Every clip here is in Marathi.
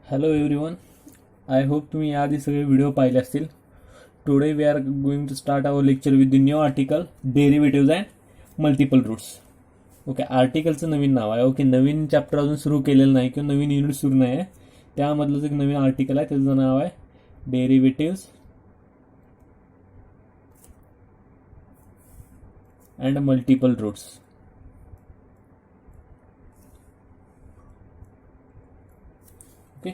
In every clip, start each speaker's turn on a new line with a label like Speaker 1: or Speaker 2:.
Speaker 1: Hello everyone. आय होप तुम्ही याआधी सगळे व्हिडिओ पाहिले असतील. Today we are going to start our lecture with the new article derivatives and multiple roots. Okay, आर्टिकलचं नवीन नाव आहे. ओके, नवीन चॅप्टर अजून सुरू केलेलं नाही किंवा नवीन युनिट सुरू नाही आहे, त्यामधलंच एक नवीन आर्टिकल आहे, त्याचं नाव आहे derivatives and multiple roots. Okay,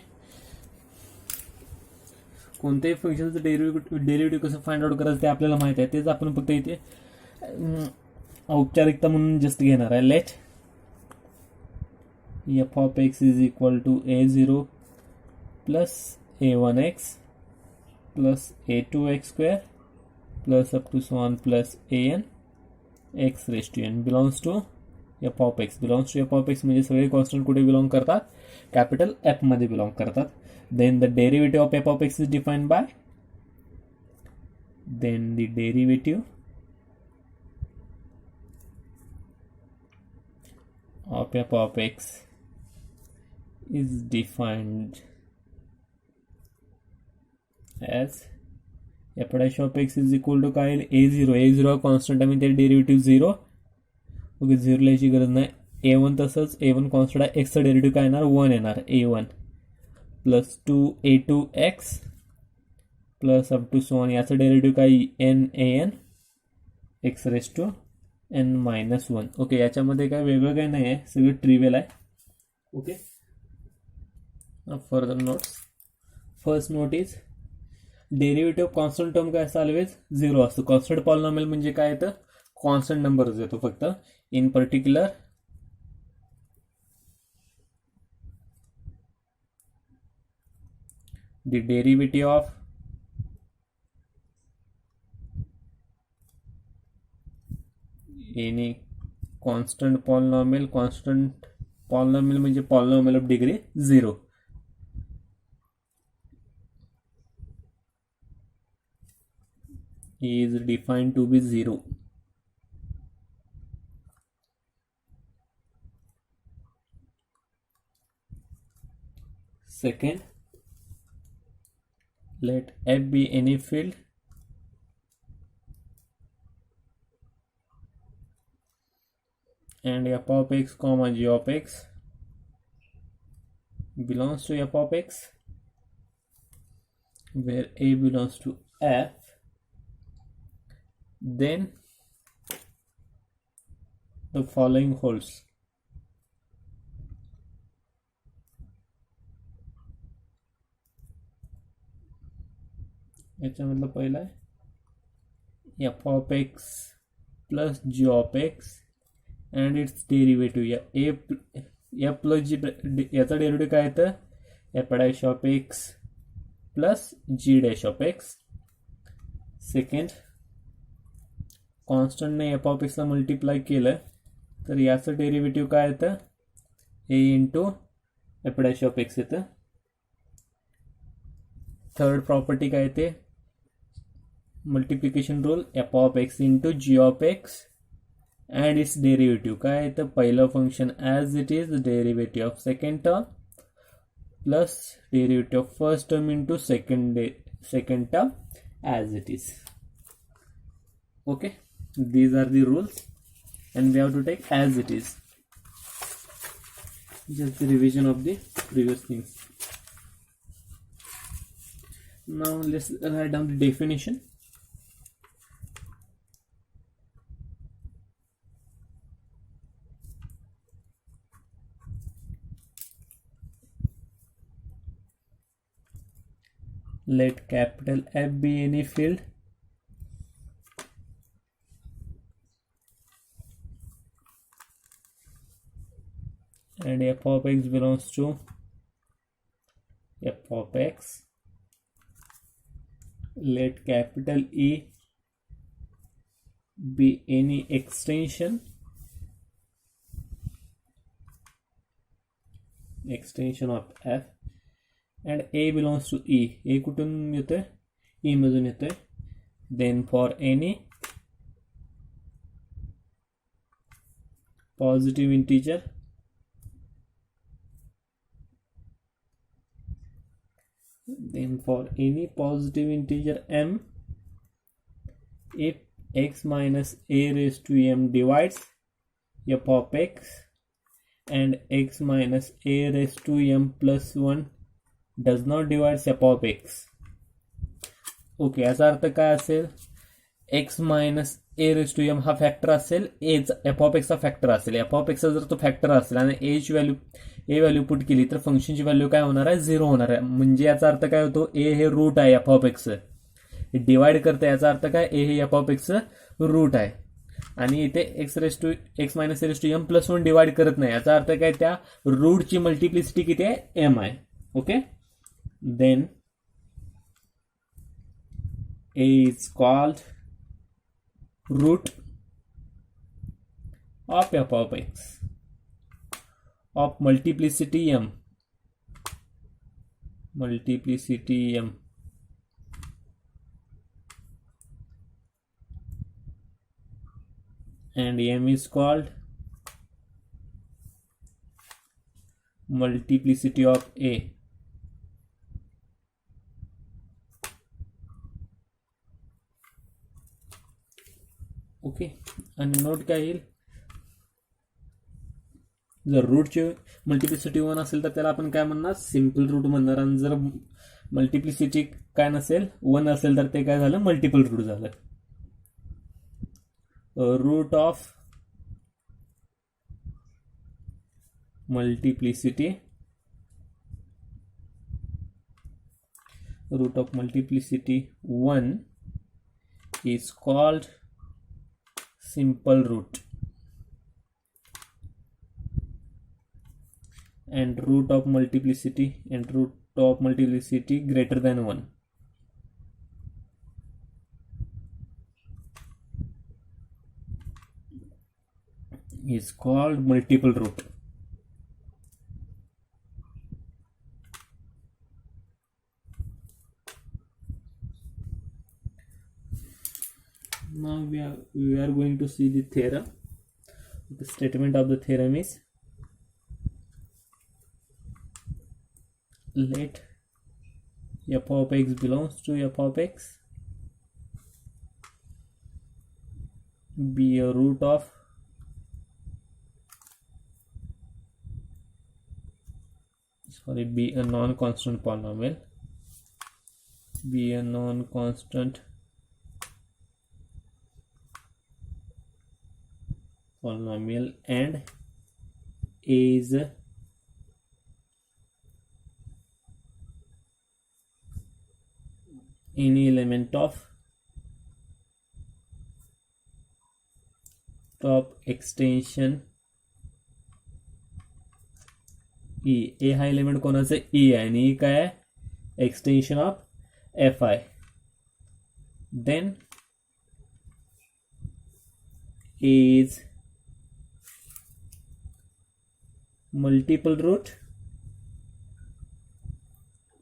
Speaker 1: कोणत्याही फंक्शनचं डेरिव्हेटिव्ह कसं फाइंड आउट करायचं ते आपल्याला माहिती आहे. तेच आपण फक्त इथे औपचारिकता म्हणून जस्ट घेणार आहे. Let f of x is equal to a0 plus a1x plus a2x square plus up to so on plus an x raise to n belongs to f of x. Belongs to f of x म्हणजे सगळे कॉन्स्टंट कुठे बिलॉंग करतात? कॅपिटल एफ मध्ये बिलॉंग करतात. Then the derivative of f of x is defined by, then the derivative of f of x is defined as f dash of x is equal to काय a0 कॉन्स्टंट आहे, म्हणजे डेरिव्हेटिव्ह 0. ओके, 0 लिहायची गरज नाही. a1 तसंच, a1 कॉन्स्टंट आहे, x चा डेरिव्हेटिव्ह काय येणार? 1 येणार. a1 plus 2a2x plus up to so on, याचं डेरिव्हेटिव्ह काय? an x raise to n minus 1. Okay, याच्यामध्ये काय वेगळं काय नाही आहे, सगळं ट्रिवियल आहे. Okay, further notes. First note is derivative constant term काय असतं? ऑलवेज 0 असतो. कॉन्स्टंट पॉलिनॉमियल म्हणजे काय येतं? कॉन्स्टंट नंबरच येतो फक्त. In particular the derivative of any constant polynomial म्हणजे polynomial of degree 0 is defined to be 0. Second, let f be any field and f of x comma g of x belongs to f of x, where a belongs to f, then the following holds. याच्यामधलं पहिलं आहे f of x plus g of x and its derivative. या ए प्लस जी, याचा डेरिव्हेटिव्ह काय येतं? F dash of x plus g dash of x. Second, कॉन्स्टंटने एफ ऑफ एक्सला मल्टिप्लाय केलं तर याचं डेरिव्हेटिव्ह काय येतं? A into f dash of x येतं. थर्ड प्रॉपर्टी काय येते? Multiplication rule, f of x into g of x and its derivative काय येतं? पहिलं function as it is, derivative of second term plus derivative of first term into second term as it is. Okay, these are the rules and we have to take as it is. Just the revision of the previous things. Now let's write down the definition. Let capital F be any field and f of x belongs to f of x. Let capital E be any extension of f and a belongs to E. A कुठून येतोय? E मधून येतोय. Then for any positive integer Then for any positive integer m, if x minus a raised to m divides f of x and x minus a raised to m plus 1 does not divide f of x. Okay, याचा अर्थ काय असेल, x minus a raise to m हा फॅक्टर असेल, एफ ऑफ एक्सचा फॅक्टर असेल. एफ ऑफ एक्सचा जर तो फॅक्टर असेल आणि ए व्हॅल्यू पुट केली तर फंक्शनची व्हॅल्यू काय होणार आहे, 0 होणार आहे. म्हणजे याचा अर्थ काय होतो, ए हे रूट आहे एफ ऑफ एक्स, डिवाइड करतं, याचा अर्थ काय, ए हे एफ ऑफ एक्स रूट आहे. आणि इथे x minus a raise to m plus 1 divide करत नाही, याचा अर्थ काय, त्या रूटची मल्टिप्लिसिटी किती आहे, एम आहे. Okay, then a is called root of f of x of multiplicity m and m is called multiplicity of a. Okay, आणि नोट काय येईल, जर रूटची मल्टिप्लिसिटी 1 असेल तर त्याला आपण काय म्हणणार, सिम्पल रूट म्हणणार. आणि जर मल्टिप्लिसिटी काय नसेल, 1 असेल तर ते काय झालं, मल्टिपल रूट झालं. Root of multiplicity root of multiplicity 1 is called simple root, and root of multiplicity greater than 1 is called multiple root. Now we are going to see the theorem. The statement of the theorem is, let f of x belongs to f of x be a root of be a non-constant polynomial, and is any element of top extension E. A हा एलिमेंट कोणाचं, ई आहे, आणि ई काय आहे, एक्सटेन्शन ऑफ एफ आहे. Then is multiple root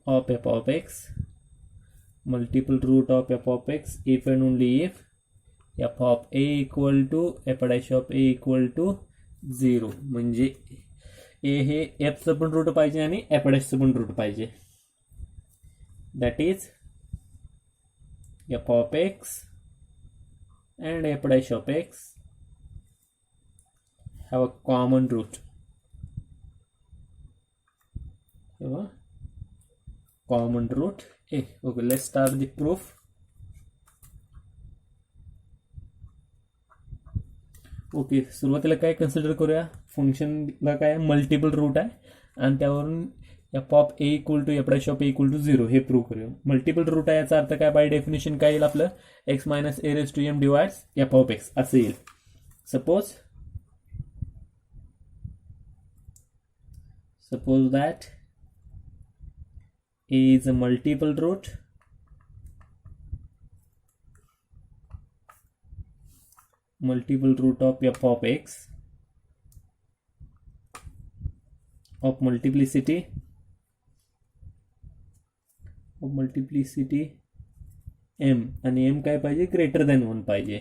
Speaker 1: of f of x, if and only if f of a equal to f dash of a equal to 0. म्हणजे a हे f चं पण रूट पाहिजे आणि f dash चं पण रूट पाहिजे. that is f of x and f dash of x have a common root. Common root a. Okay, let's start the proof. Okay, सुरुवातीला काय कन्सिडर करूया, फंक्शनला काय मल्टिपल रूट आहे आणि त्यावरून f of a equal to f dash of a equal to 0 हे प्रूव्ह करूया. मल्टिपल रूट आहे याचा अर्थ काय, बाय डेफिनेशन काय येईल आपलं, x minus a raise to m divides f of x असं येईल. Suppose that a is a multiple root of f of x of multiplicity m, आणि m काय पाहिजे, ग्रेटर दॅन 1 पाहिजे.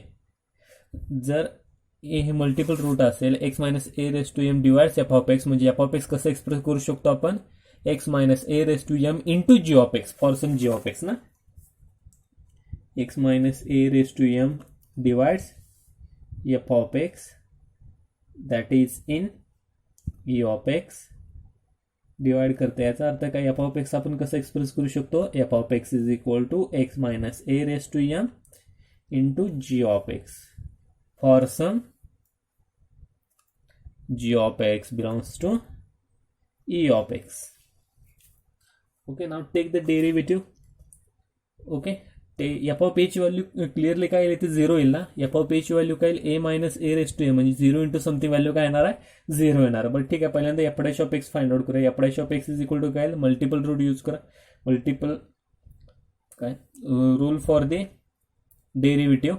Speaker 1: जर ए हे मल्टिपल रूट असेल, x minus a raise to m divides f of x, म्हणजे एफ ऑफ एक्स कसं एक्सप्रेस करू शकतो आपण, x minus a raised to m into g of x for some g of x ना, x minus a raised to m divides f of x that is in e of x divide करते. याचा अर्थ काय, एफ ऑफ एक्स आपण कसं एक्सप्रेस करू शकतो, f of x is equal to x minus a raise to m into g of x for some g of x belongs to e of x. Okay, now take the derivative. Okay, f of a ची व्हॅल्यू क्लिअरली काय येईल, इथे 0 येईल ना. f of a ची व्हॅल्यू काय येईल, a minus a raise to a, म्हणजे 0 इंटू समथिंग व्हॅल्यू काय येणार आहे, 0 येणार. बट ठीक आहे, पहिल्यांदा f dash of x find out करूया. F dash of x is equal to काय, मल्टिपल रूट यूज करा. मल्टिपल काय rule for the derivative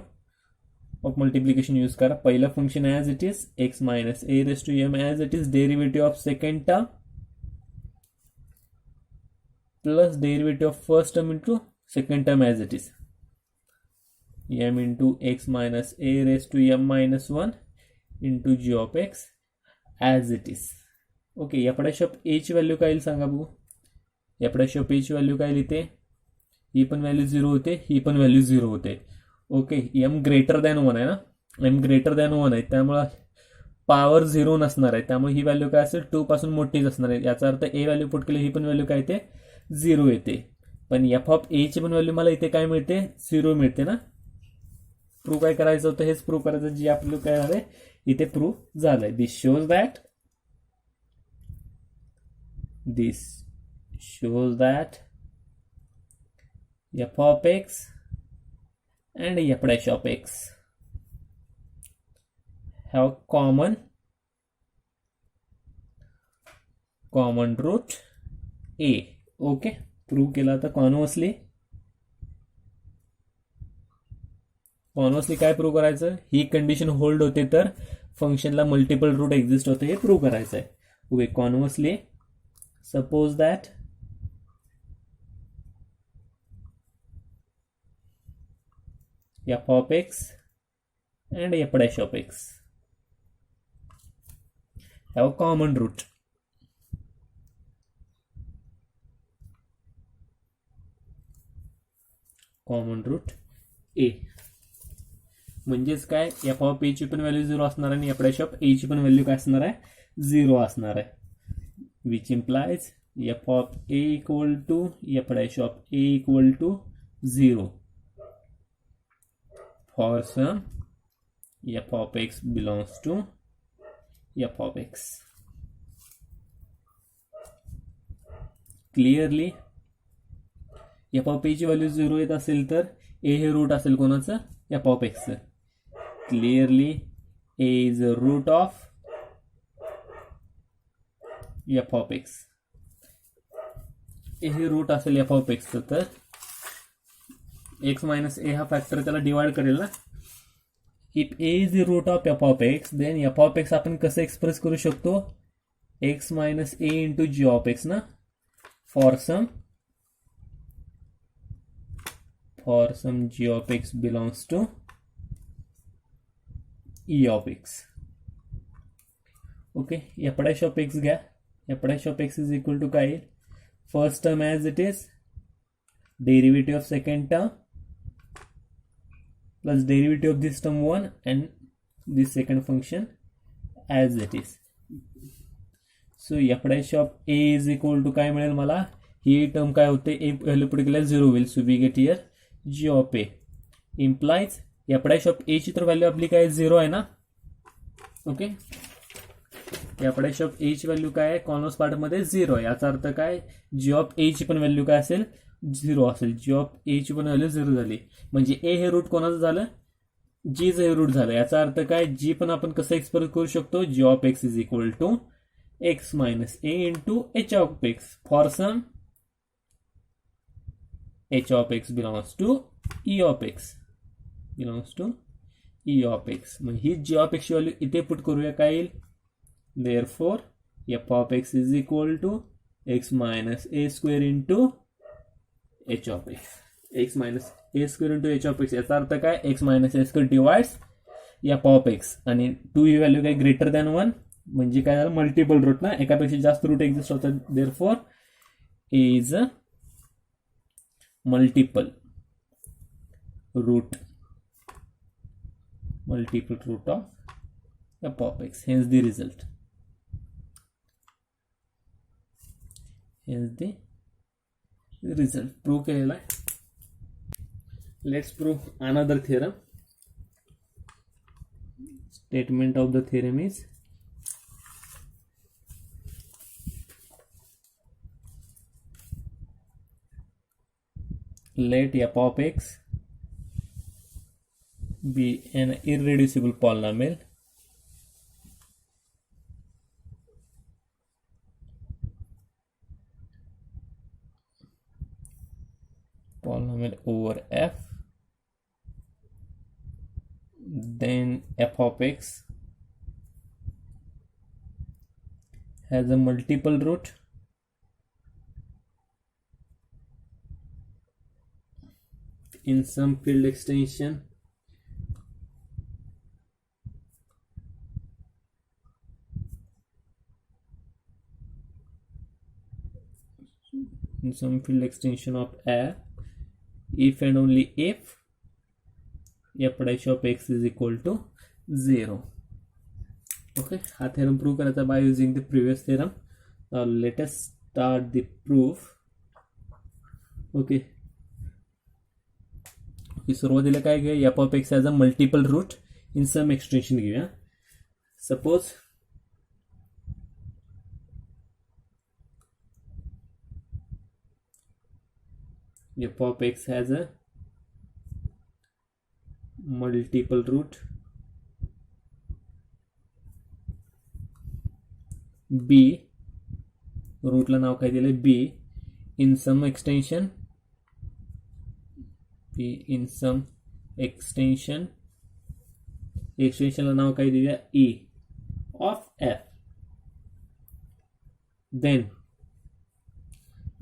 Speaker 1: of multiplication use करा. पहिला function as it is x minus a raise to m as it is derivative of second term plus derivative of first term into second term as it is m into x minus a raised to m minus 1 into g of x as it is. Okay, f dash of a ची व्हॅल्यू काय येईल सांगा बघू. एफ डॅश ऑफ ए ची व्हॅल्यू काय येते, ही पण व्हॅल्यू 0 होते, ही पण व्हॅल्यू 0 होते. ओके, m ग्रेटर दॅन 1 आहे ना, m ग्रेटर दॅन 1 आहे, त्यामुळे पॉवर 0 नसणार आहे, त्यामुळे ही व्हॅल्यू काय असेल 2 पासून मोठीच असणार आहे. याचा अर्थ ए व्हॅल्यू पुट केली, ही पण व्हॅल्यू काय येते, 0 येते. पण एफ ऑफ ए ची पण व्हॅल्यू मला इथे काय मिळते, 0 मिळते ना. प्रूव्ह काय करायचं होतं, हेच प्रूव्ह करायचं, जी आपलं काय झालंय इथे प्रूव्ह झालंय. This shows that f of x and f dash of x have common root a. Okay, prove केला. तर कॉन्व्हर्सली काय प्रूव्ह करायचं, ही कंडिशन होल्ड होते तर फंक्शनला मल्टिपल रूट एक्झिस्ट होते, हे प्रूव्ह करायचं आहे. Okay, conversely suppose that f of x and f dash of x have common root a. म्हणजेच काय, एफ ऑफ ए ची पण व्हॅल्यू 0 असणार आहे आणि एफ डॅश ऑफ ए ची पण व्हॅल्यू काय असणार आहे, 0 असणार आहे. Which implies f of a equal to f dash of a equal to 0 for some f of x belongs to f of x. Clearly f of a ची व्हॅल्यू 0 येत असेल तर ए हे रूट असेल कोणाचं, एफ ऑफ एक्सचं. Clearly a is a root of f of x. A हे रूट असेल एफ ऑफ एक्सचं, तर एक्स मायनस ए हा फॅक्टर त्याला डिवाइड करेल ना. If a is the root of f of x, then f of x आपण कसं एक्सप्रेस करू शकतो, x minus a into g of x ना, for some g of x belongs to e of x. Okay, f dash of x घ्या. f dash of x is equal to काय येईल, first term as it is derivative of second term plus derivative of this term 1 and this second function as it is. So f dash of a is equal to काय मिळेल मला, ही टर्म काय होते, a व्हॅल्यू पुढे गेल्यावर 0 होईल. So we get here g of a implies f dash of a ची तर व्हॅल्यू आपली काय 0 आहे ना. Okay, f dash of a ची व्हॅल्यू काय आहे, कॉन्व्हर्स पार्ट मध्ये 0 आहे. याचा अर्थ काय, जी ऑफ ए ची पण व्हॅल्यू काय असेल, 0 असेल. जी ऑफ ए ची पण व्हॅल्यू 0 झाली, म्हणजे ए हे रूट कोणाचं झालं, जीचं हे रूट झालं. याचा अर्थ काय, जी पण आपण कसं एक्सप्रेस करू शकतो, g of x is equal to x minus a into h of x for some h of x belongs to e of x मग ही g of x ची व्हॅल्यू इथे पुट करूया, काय येईल, therefore f of x is equal to x minus a square into h of x. x minus a square into h of x याचा अर्थ काय, x minus a square divides f of x आणि 2 ही व्हॅल्यू काय ग्रेटर दॅन 1, म्हणजे काय झालं, मल्टिपल रूट ना, एकापेक्षा जास्त रूट एक्झिस्ट होतात. therefore is a multiple root of f of x, hence the result. Prove केलेला आहे. Let's prove another theorem. Statement of the theorem is let f of x be an irreducible polynomial over f, then f of x has a multiple root in some field extension of f if and only if f dash of x is equal to 0. Okay, हा theorem prove करायचा by using the previous theorem. Now let us start the proof. Okay, सुरुवातीला काय घेऊया, f of x has a multiple root in some extension घेऊया. Suppose f of x has a multiple root b, रूटला नाव काय दिले b in some extension एक्सटेन्शनला नाव काय दिले e of f. then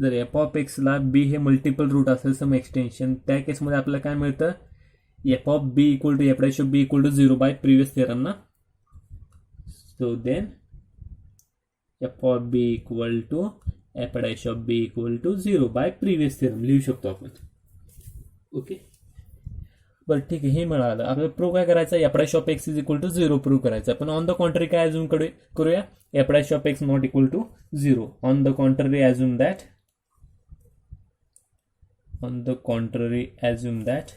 Speaker 1: जर f of x ला b हे मल्टिपल रूट असेल सम एक्सटेन्शन, त्या केसमध्ये आपल्याला काय मिळतं, f of b equal to f dash of b equal to 0 by previous theorem ना. so then f of b equal to f dash of b equal to 0 by previous theorem लिहू शकतो आपण. ओके, बरं ठीक आहे, हे मिळालं. आपल्याला प्रूव्ह काय करायचं, f dash of x is equal to 0 prove करायचं. पण ऑन द कॉन्ट्ररी काय अजून करूया, f dash of x not equal to 0. On the contrary assume that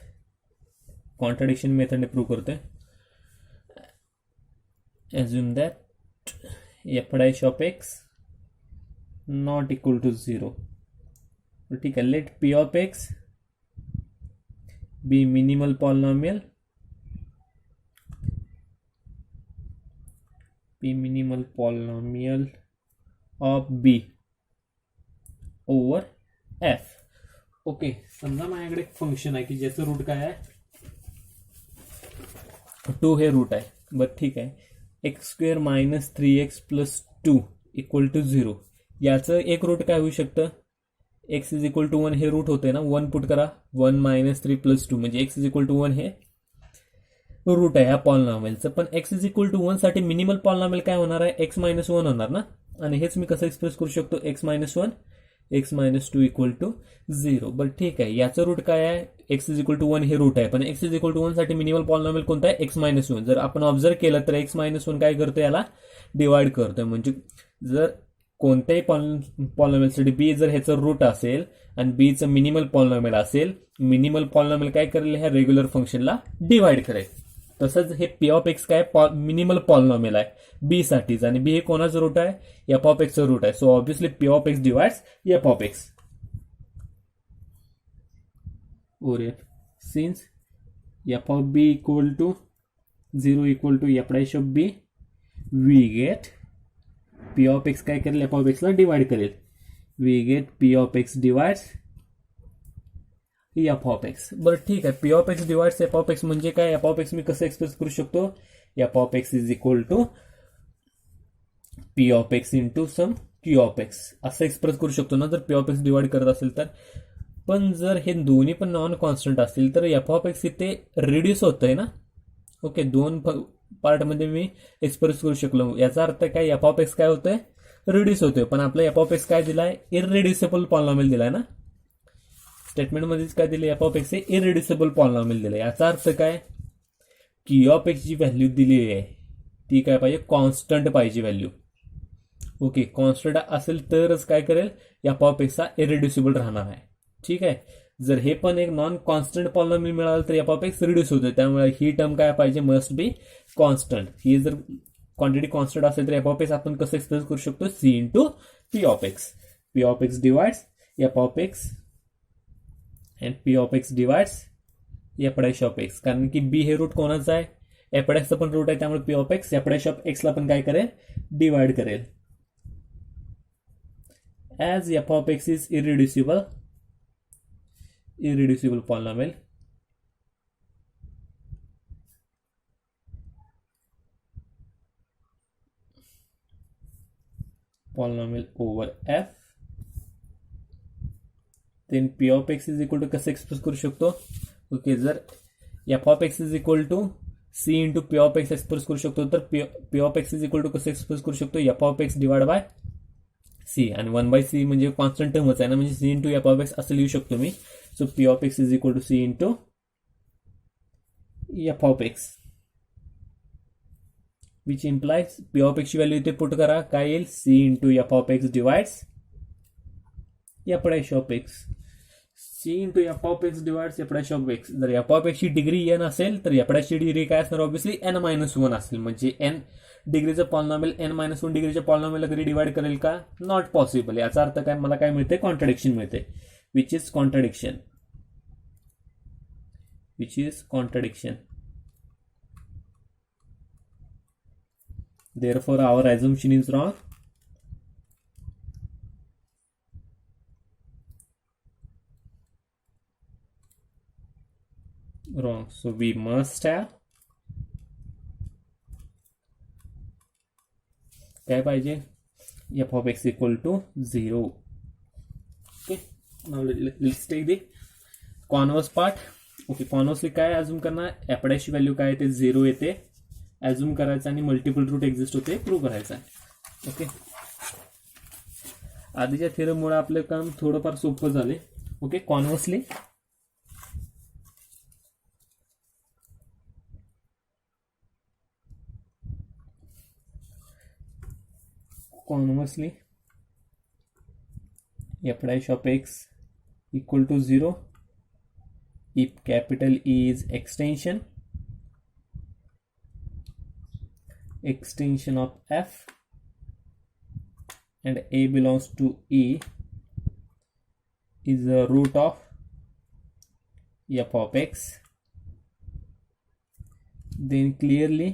Speaker 1: contradiction मेथडने प्रूव्ह करते. assume that f dash of x not equal to 0. ठीक है, let p of x be minimal polynomial of b over f. Okay, समजा माझ्याकडे एक फंक्शन आहे की ज्याचं रूट काय आहे 2 हे रूट आहे. बरं ठीक आहे, x square minus 3x plus 2 equal to 0, याचं एक रूट काय होऊ शकतं, x इज इक्वल टू 1 हे रूट होते ना, 1 पुट करा, 1 मायनस 3 प्लस 2 म्हणजे x इज इक्वल टू 1 हे रूट आहे ह्या पॉलिनॉमियलचं. पण x इज इक्वल टू 1 साठी मिनिमल पॉलिनॉमियल काय होणार आहे, x मायनस 1 होणार ना. आणि हेच मी कसं एक्सप्रेस करू शकतो, x minus 1 x minus 2 equal to 0. बरं ठीक आहे, याचं रूट काय आहे, x इज इक्वल टू 1 हे रूट आहे. पण x इज इक्वल टू 1 साठी मिनिमल पॉलिनॉमियल कोणता आहे, x मायनस 1. जर आपण ऑब्झर्व केलं तर x मायनस 1 काय करतो, याला डिवाइड करतोय. म्हणजे जर कोणत्याही पॉलिनॉमियलसाठी b जर ह्याचं रूट असेल आणि b चं मिनिमल पॉलिनॉमियल असेल, मिनिमल पॉलिनॉमियल काय करेल, ह्या रेग्युलर फंक्शनला डिवाइड करेल. तसंच हे p ऑफ x काय मिनिमल पॉलिनॉमियल आहे b साठीच, आणि b हे कोणाचं रूट आहे, f ऑफ x चं रूट आहे. So obviously p of x divides f of x or f. Since f of b equal to 0 equal to f dash of b, we get p of x काय करेल, f of x ला डिवाइड करेल. we get p of x divides f of x. बरं ठीक आहे, p of x divides f of x म्हणजे काय, f of x मी कसं एक्सप्रेस करू शकतो, f of x is equal to p of x into some q of x असं एक्सप्रेस करू शकतो ना, जर p of x डिवाइड करत असेल तर. पण जर हे दोन्ही पण नॉन कॉन्स्टंट असतील तर f of x इथे रिड्यूस होत आहे ना. ओके, दोन पार्टमध्ये मी एक्सप्रेस करू शकलो. याचा अर्थ काय, f of x काय होतंय, रिड्यूस होतोय, पण आपलं एफ ऑफ एक्स काय दिलाय, इररिड्युसिबल पॉलिनॉमियल दिलाय ना. स्टेटमेंटमध्येच काय दिले, एफ ऑफ एक्स हे इररिड्युसिबल पॉलिनॉमियल दिले. याचा अर्थ काय, की ऑफ एक्स जी व्हॅल्यू दिली आहे ती काय पाहिजे, कॉन्स्टंट पाहिजे व्हॅल्यू. ओके, कॉन्स्टंट असेल तरच काय करेल, एफ ऑफ एक्स हा इररिड्युसिबल राहणार आहे. ठीक आहे. जर हे पण एक नॉन कॉन्स्टंट पॉलिनॉमियल मिळालं तर एफ ऑफ एक्स रिड्यूस होतो. त्यामुळे ही टर्म काय पाहिजे, मस्ट बी कॉन्स्टंट. ही जर क्वांटिटी कॉन्स्टंट असेल तर एफ ऑफ एक्स आपण कसं एक्सप्रेस करू शकतो, c into p of x. P of x divides f of x and p of x divides f dash of x. कारण की बी हे रूट कोणाचं आहे, एफ डॅशचं पण रूट आहे, त्यामुळे p of x f dash of एक्सला पण काय करेल, डिवाइड करेल. As f of x is irreducible polynomial, over f, then p of x is equal to कसं एक्सप्रेस करू शकतो. ओके, जर f of x is equal to c into p of x express करू शकतो, तर p of x is equal to कसं एक्सप्रेस करू शकतो, f of x divide by c, आणि 1/c म्हणजे कॉन्स्टंट टर्मच आहे ना, म्हणजे c into f of x असं लिहू शकतो मी. So p of x is equal to c into f of x, which implies p of x ची व्हॅल्यू इथे पुट करा, काय येईल, c into f of x divides f dash of x. c into f of x divides f dash of x. जर f of x ची डिग्री n असेल तर f डॅश ची डिग्री काय असणार, ऑब्व्हियसली n-1 असेल. म्हणजे n डिग्रीचं पॉलिनॉमियल n-1 डिग्रीच्या पॉलिनॉमियलला कधी डिवाइड करेल का, नॉट पॉसिबल. याचा अर्थ काय, मला काय मिळते, कॉन्ट्रडिक्शन मिळते, which is contradiction. Therefore, our assumption is wrong. So we must have काय पाहिजे, f of x equal to 0. Okay, now let's take the converse part. Okay, conversely काय अजूम करणार, एफ डॅशची व्हॅल्यू काय येते, 0 येते, अजूम करायचं आणि मल्टिपल रूट एक्झिस्ट होते प्रूव्ह करायचं आहे. ओके, आधीच्या थेरममुळे आपलं काम थोडंफार सोपं झाले. Okay, conversely f dash of x equal to 0 if capital E is extension of f and a belongs to E is the root of f of x, then clearly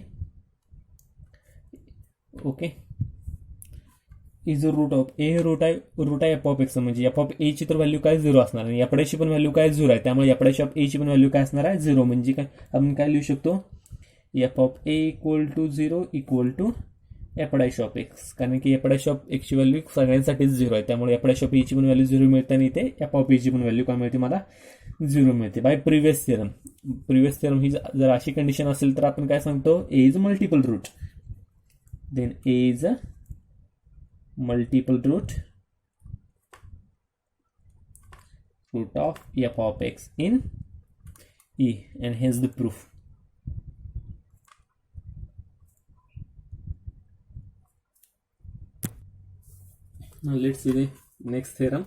Speaker 1: okay is root of a, root आहे एफ ऑफ एक्स, म्हणजे एफ ऑफ ए ची तर व्हॅल्यू काय 0 असणार आणि एफ डॅशची पण व्हॅल्यू काय 0 आहे. त्यामुळे एफ डॅश ऑफ ए ची पण व्हॅल्यू काय असणार आहे, 0. म्हणजे काय आपण काय लिहू शकतो, f of a equal to 0 equal to f dash of x. कारण की एफ डॅश ऑफ एक्सची व्हॅल्यू सगळ्यांसाठीच 0 आहे, त्यामुळे एफ डॅश ऑफ ए ची पण व्हॅल्यू 0 मिळते आणि इथे एफ ऑफ ए ची पण व्हॅल्यू काय मिळते, मला 0 मिळते. बाय प्रिव्हियस थिअरम ही जर अशी कंडिशन असेल तर आपण काय सांगतो, a is multiple root, then a is a multiple root of f of x in E, and hence the proof. Now let's see the next theorem.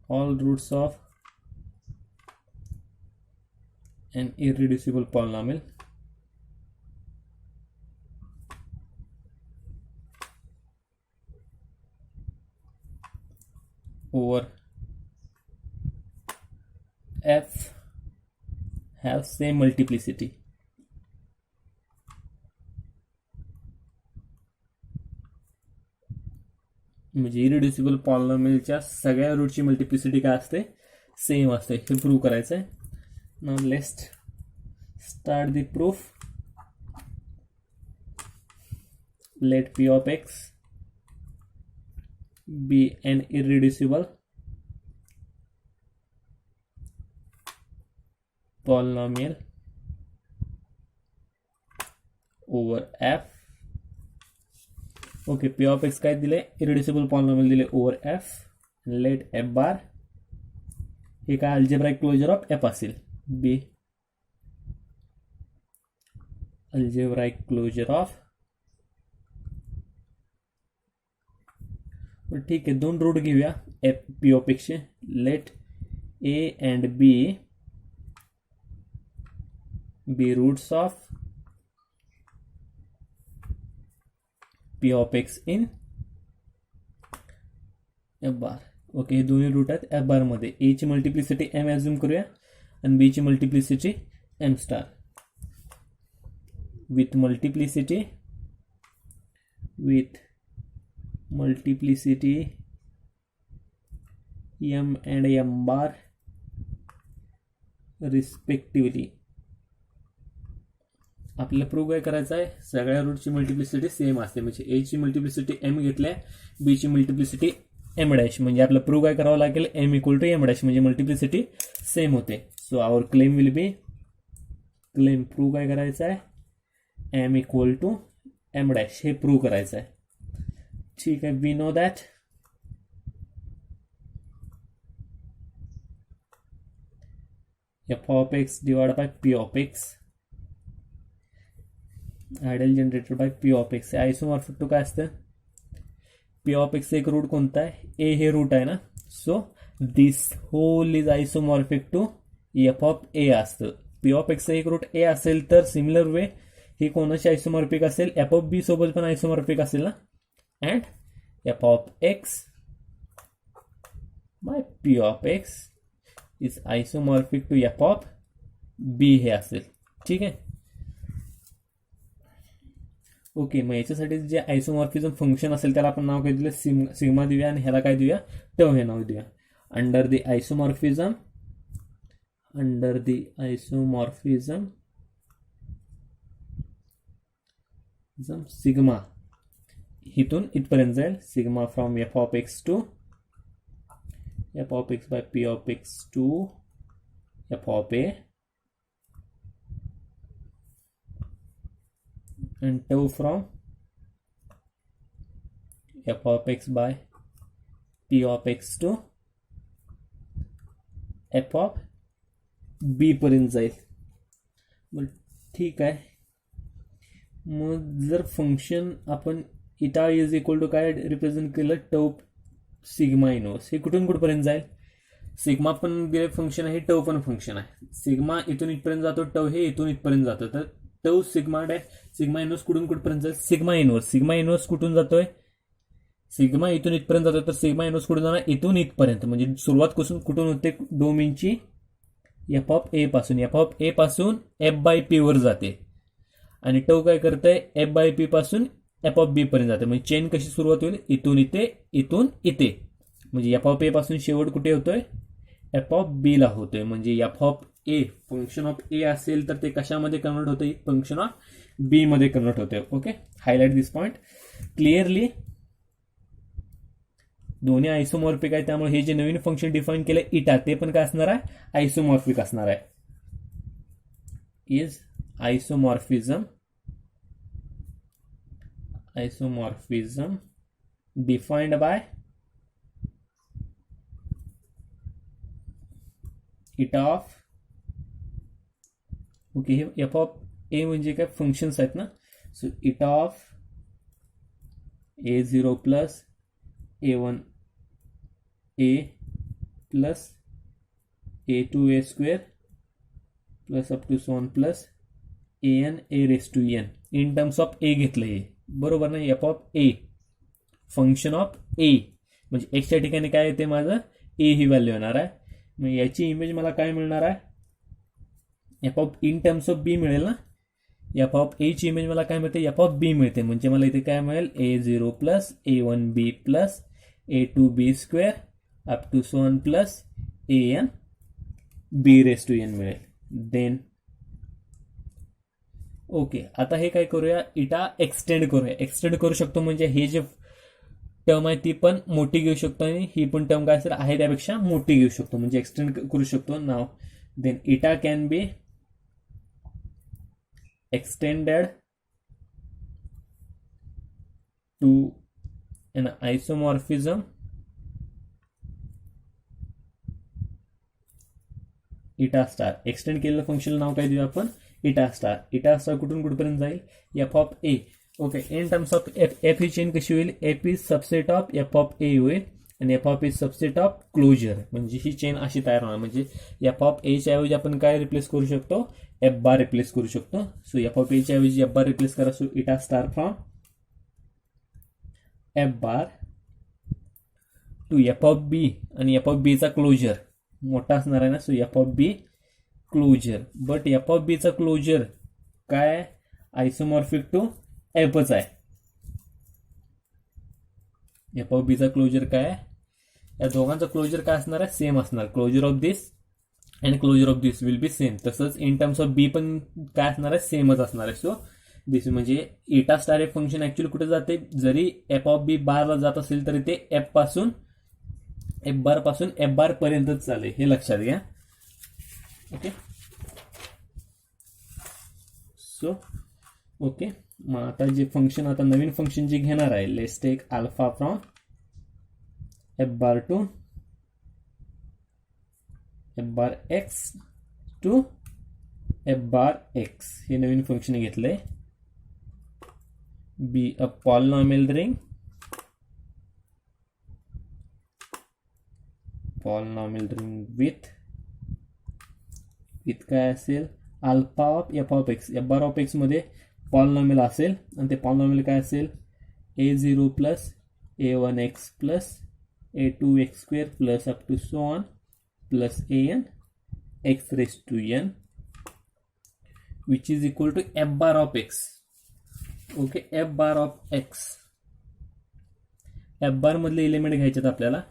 Speaker 1: All roots of an irreducible polynomial over f have same multiplicity. म्हणजे इरिड्युसिबल पॉलिनॉमियलच्या सगळ्या रूटची मल्टिप्लिसिटी काय असते, सेम असते. हे प्रूव्ह करायचं आहे. Now let's start the proof. Let p of x be an irreducible polynomial over f. Okay, p of x काय दिले, इरिड्युसिबल पॉलिनॉमियल दिले over f. Let f bar हे काय अल्जेब्राइक क्लोजर ऑफ एफ असेल, बी अल्जेब्राइक क्लोजर ऑफ. ठीक आहे, दोन रूट घेऊया एफ पी ऑफ एक्सचे. Let a and b be roots of p of x in f bar. Okay, हे दोन्ही रूट आहेत एफ बार मध्ये. ए ची मल्टिप्लिसिटी एम ॲझ्युम करूया आणि बी ची multiplicity m star. With multiplicity m and m bar respectively. आपल्याला प्रूव्ह काय करायचं आहे, सगळ्या रूटची मल्टिप्लिसिटी सेम असते. म्हणजे ए ची मल्टिप्लिसिटी एम घेतल्या, बी ची मल्टिप्लिसिटी एम डॅश. म्हणजे आपल्याला प्रूव्ह काय करावं लागेल, m equal to m dash, म्हणजे मल्टिप्लिसिटी सेम होते. So our claim will be, claim prove काय करायचं आहे, m equal to m dash हे प्रूव्ह करायचं आहे. ठीक आहे, we know that f of x divide by p of x ideal generated by p of x. Isomorphic to काय असतं, पी ऑफ एक्स एक रूट कोणता आहे, ए हे रूट आहे ना. So this hole is isomorphic to f of ए असतं. पी ऑफ एक्स एक रूट ए असेल तर सिमिलर वे हे कोणाशी आयसोमॉर्फिक असेल, एफ ऑफ बी सोबत पण आयसोमॉर्फिक असेल ना. And f of x by p of x is isomorphic to f of b हे असेल. ठीक आहे. ओके, मग याच्यासाठी जे आयसोमॉर्फिझम फंक्शन असेल त्याला आपण नाव काय दिलं, सिग्मा देऊया आणि ह्याला काय देऊया, टर्म हे नाव देऊया. अंडर द आयसोमॉर्फिझम सिग्मा इथून इथपर्यंत जाईल. Sigma from f of x to f of x by p of x to f of a and tau from f of x by p of x to f of b पर्यंत जाईल. मग ठीक आहे, मग जर फंक्शन आपण इटा इज इक्वल टू काय रिप्रेझेंट केलं, टौ सिग्मा इनवर्स, हे कुठून कुठपर्यंत जाईल. सिग्मा पण दिले फंक्शन आहे, टौ पण फंक्शन आहे. सिग्मा इथून इथपर्यंत जातो, टौ हे इथून इथपर्यंत जातो. तर टौ सिग्मा डॅश सिग्मा इनवर्स कुठून कुठपर्यंत जाईल, सिग्मा इनवर्स कुठून जातोय, सिग्मा इथून इथपर्यंत जातोय. तर सिग्मा इनवर्स कुठून जाणार, इथून इथपर्यंत. म्हणजे सुरुवात कुठून होते, डोमेनची एफ ऑफ ए पासून. एफ ऑफ ए पासून एफ बाय पी वर जाते आणि टौ काय करतंय, एफ बाय पी पासून एफ ऑफ बी पर्यंत जाते. म्हणजे चेन कशी सुरुवात होईल, इथून इथे. म्हणजे एफ ऑफ ए पासून शेवट कुठे होतोय, एफ ऑफ बी ला होतोय. म्हणजे f of a function of a असेल तर ते कशामध्ये कन्वर्ट होते, फंक्शन ऑफ बी मध्ये कन्वर्ट होते. ओके, हायलाइट दिस पॉइंट क्लिअरली. दोन्ही आयसोमॉर्फिक आहे, त्यामुळे हे जे नवीन फंक्शन डिफाईन केलं इटा, ते पण काय असणार आहे, आयसोमॉर्फिक असणार आहे. Is isomorphism defined by eta of. Okay, हे एफ ऑफ ए म्हणजे काय, फंक्शन्स आहेत ना. So eta of a0 plus a1 a plus a2 a square plus up to so on plus an a raise to n in terms of a घेतलं हे, बरोबर ना. F of a function of a म्हणजे एक्सच्या ठिकाणी काय येते, माझं ए ही व्हॅल्यू येणार आहे. मग याची इमेज मला काय मिळणार आहे, f of in terms of b मिळेल ना. एफ ऑफ ए ची इमेज मला काय मिळते, एफ ऑफ बी मिळते. म्हणजे मला इथे काय मिळेल, a0 plus a1 b plus a2 b square up to so on plus an b raise to n मिळेल. देन ओके, आता हे काय करूया, इटा एक्सटेंड करू शकतो. म्हणजे हे जे टर्म आहे ती पण मोठी घेऊ शकतो आणि ही पण टर्म काय असेल आहे त्यापेक्षा मोठी घेऊ शकतो. म्हणजे एक्सटेंड करू शकतो. नाव then eta can be extended to an isomorphism इटा स्टार. एक्सटेंड केलेलं फंक्शनला नाव काय देऊ आपण, इटा स्टार. इटा स्टार कुठून कुठपर्यंत जाईल, f of a. Okay, in terms of f, f ही चेन कशी होईल, f is subset of f of a होईल आणि f of is subset of closure. म्हणजे ही चेन अशी तयार होणार. म्हणजे एफ ऑफ ए च्या ऐवजी आपण काय रिप्लेस करू शकतो, एफ बार रिप्लेस करू शकतो. सो एफ ऑफ ए च्या ऐवजी एफ बार रिप्लेस करा. So eta star from f bar to f of b, आणि एफ ऑफ बी चा क्लोजर मोठा असणार आहे ना. So f of b closure. But f of b चा क्लोजर काय, आयसोमॉर्फिक टू एफच आहे. एफ ऑफ बी चा क्लोजर काय, या दोघांचा क्लोजर काय असणार आहे, सेम असणार. Closure of this and closure of this will be same. तसंच इन टर्म्स ऑफ बी पण काय असणार आहे, सेमच असणार आहे. सो दिस म्हणजे इटा स्टार हे फंक्शन ऍक्च्युअली कुठे जाते, जरी एफ ऑफ बी बारला जात असेल तरी ते एफ बार पासून एफ बार पर्यंतच चालेल, हे लक्षात घ्या. ओके, सो ओके, मग आता जे फंक्शन, आता नवीन फंक्शन जे घेणार आहे, let's take alpha from f bar to f bar x to f bar x, हे नवीन फंक्शन घेतलंय. Be a polynomial ring, polynomial ring with काय असेल, alpha of f of x. F bar of x मध्ये पॉलिनॉमियल असेल आणि ते पॉलिनॉमियल काय असेल, a0 plus a1x plus a2x square plus up to so on plus an x raise to n which is equal to f bar of x. Okay, F bar of x, f बार मधले एलिमेंट घ्यायचे आपल्याला.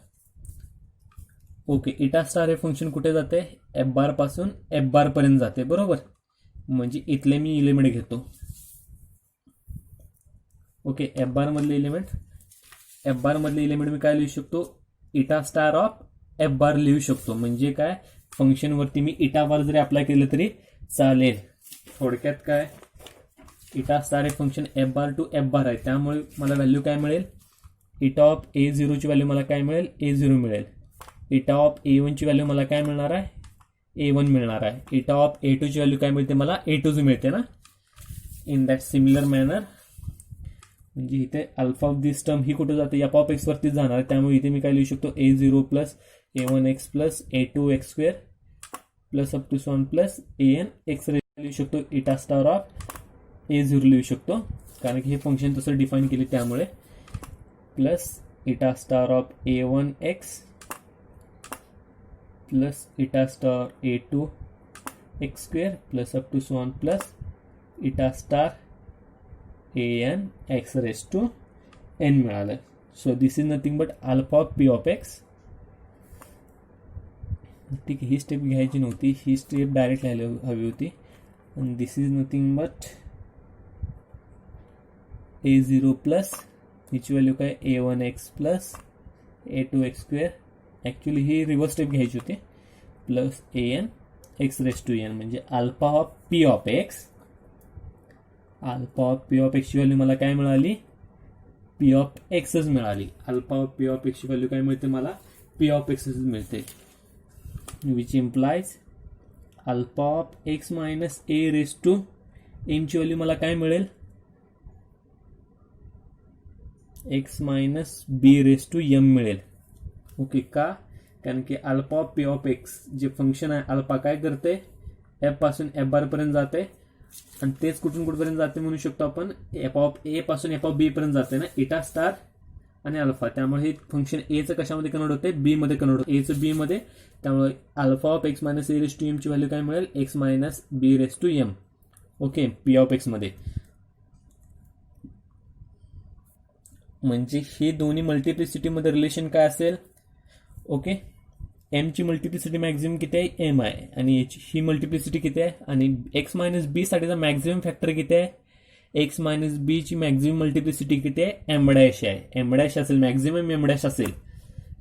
Speaker 1: ओके, इटा स्टार हे फंक्शन कुठे जाते, एफ बार पासून एफ बार पर्यंत जाते, बरोबर. म्हणजे इथले मी एलिमेंट घेतो. ओके, एफ बार मधले एलिमेंट मी काय लिहू शकतो, इटा स्टार ऑफ एफ बार लिहू शकतो. म्हणजे काय, फंक्शन वरती मी इटा बार जरी अप्लाय केलं तरी चालेल. थोडक्यात काय, इटा स्टार हे function f bar to f bar आहे, त्यामुळे मला व्हॅल्यू काय मिळेल, इटा ऑफ a0 ची व्हॅल्यू मला काय मिळेल, a0 मिळेल. इटा ऑफ a1 ची व्हॅल्यू मला काय मिळणार आहे, a1 मिळणार आहे. इटा ऑफ a2 ची व्हॅल्यू काय मिळते, मला a2 मिळते ना. इन दॅट सिमिलर मॅनर, म्हणजे इथे अल्फा ऑफ दिस टर्म ही कुठे जाते, एफ ऑफ एक्स वरतीच जाणार. त्यामुळे इथे मी काय लिहू शकतो, a0 plus a1x plus a2x square plus up to so on plus an x लिहू शकतो. इटा स्टार ऑफ a0 लिहू शकतो, कारण की हे फंक्शन तसं डिफाईन केले त्यामुळे. Plus eta star of a1x plus eta star a2x square plus up to so on plus eta star an x raise to n मिळालं. So this is nothing but alpha of p of x. ठीक आहे, ही स्टेप घ्यायची नव्हती, ही स्टेप डायरेक्ट लिहायला हवी होती. आणि this is nothing but a0 plus हिची व्हॅल्यू काय, a1x plus a2x square. Actually ही रिव्हर्स स्टेप घ्यायची होती, plus an x raise to n. म्हणजे alpha of p of x, alpha of p of एक्सची व्हॅल्यू मला काय मिळाली, पी ऑफ एक्सच मिळाली. अल्फा ऑफ पी ऑफ एक्सची व्हॅल्यू काय मिळते मला, पी ऑफ एक्सच मिळते. Which implies alpha of x minus a raise to एमची value मला काय मिळेल, x minus b raise to m मिळेल. ओके, का, कारण की alpha of p of x जे फंक्शन आहे, अल्फा काय करते, एफ पासून एफ बार पर्यंत जाते आणि तेच कुठून कुठपर्यंत जाते म्हणू शकतो आपण, एफ ऑफ ए पासून एफ ऑफ बी पर्यंत जाते ना, इटा स्टार आणि अल्फा. त्यामुळे हे फंक्शन एचं कशामध्ये कन्वर्ट होते, बी मध्ये कन्वर्ट होते, एचं बी मध्ये. त्यामुळे alpha of x minus a raise to m ची व्हॅल्यू काय मिळेल, x minus b raise to m. Okay, p of x मध्ये. म्हणजे हे दोन्ही मल्टिप्लिसिटी मध्ये रिलेशन काय असेल, ओके, एम ची मल्टिप्लिसिटी मॅक्झिमम किती आहे, एम आहे, आणि याची ही मल्टिप्लिसिटी किती आहे, आणि एक्स मायनस बी साठीचा मॅक्झिमम फॅक्टर किती आहे, एक्स मायनस बी ची मॅक्झिमम मल्टिप्लिसिटी किती आहे, एम डॅश आहे. एम डॅश असेल, मॅक्झिमम एम डॅश असेल.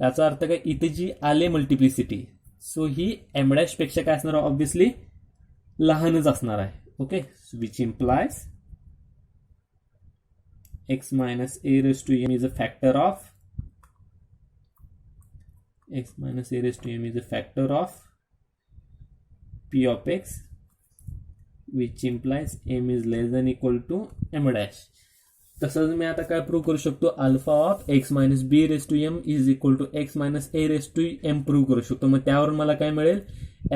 Speaker 1: याचा अर्थ काय, इथे जी आले मल्टिप्लिसिटी, सो ही एम डॅश पेक्षा काय असणार आहे, ऑब्व्हियसली लहानच असणार आहे. Okay, which implies x minus a raised to m is a factor of x minus a raised to m is a factor of p of x, which implies m is less than equal to m dash. तसंच मी आता काय प्रूव्ह करू शकतो, alpha of x minus b raise to m is equal to x minus a raise to m prove करू शकतो. मग त्यावरून मला काय मिळेल,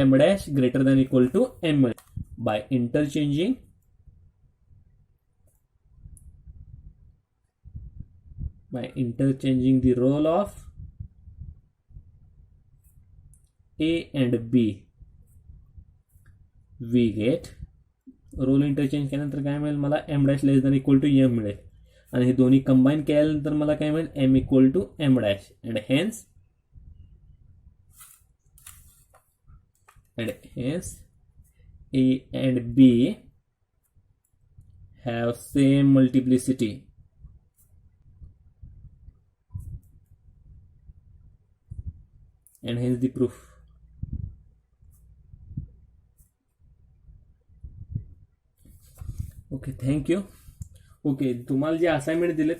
Speaker 1: m dash greater than equal to m मिळेल by interchanging the role of a and b. we get role interchange केल्यानंतर काय मिळेल, मला m dash less than equal to m मिळेल, आणि हे दोन्ही कंबाईन केल्यानंतर मला काय मिळेल, m equal to m dash. And hence a and b have same multiplicity. And hence the proof. Okay, thank you. Okay, तुम्हाला जे असाइनमेंट दिले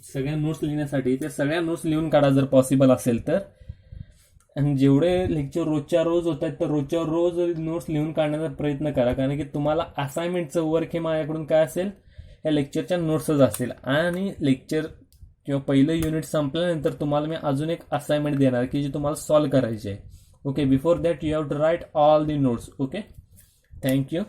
Speaker 1: सगळ्या नोट्स लिहिण्यासाठी, त्या सगळ्या नोट्स लिहून काढा जर पॉसिबल असेल तर. आणि जेवढे लेक्चर रोजच्या रोज होत आहेत तर रोजच्या रोज नोट्स लिहून काढण्याचा प्रयत्न करा, कारण की तुम्हाला असाइनमेंटचं वर्क हे माझ्याकडून काय असेल, या लेक्चरच्या नोट्सच असेल. आणि लेक्चर किंवा पहिलं युनिट संपल्यानंतर तुम्हाला मी अजून एक असाइनमेंट देणार की जी तुम्हाला सॉल्व्ह करायची आहे. Okay, before that you have to write all the notes. Okay, thank you.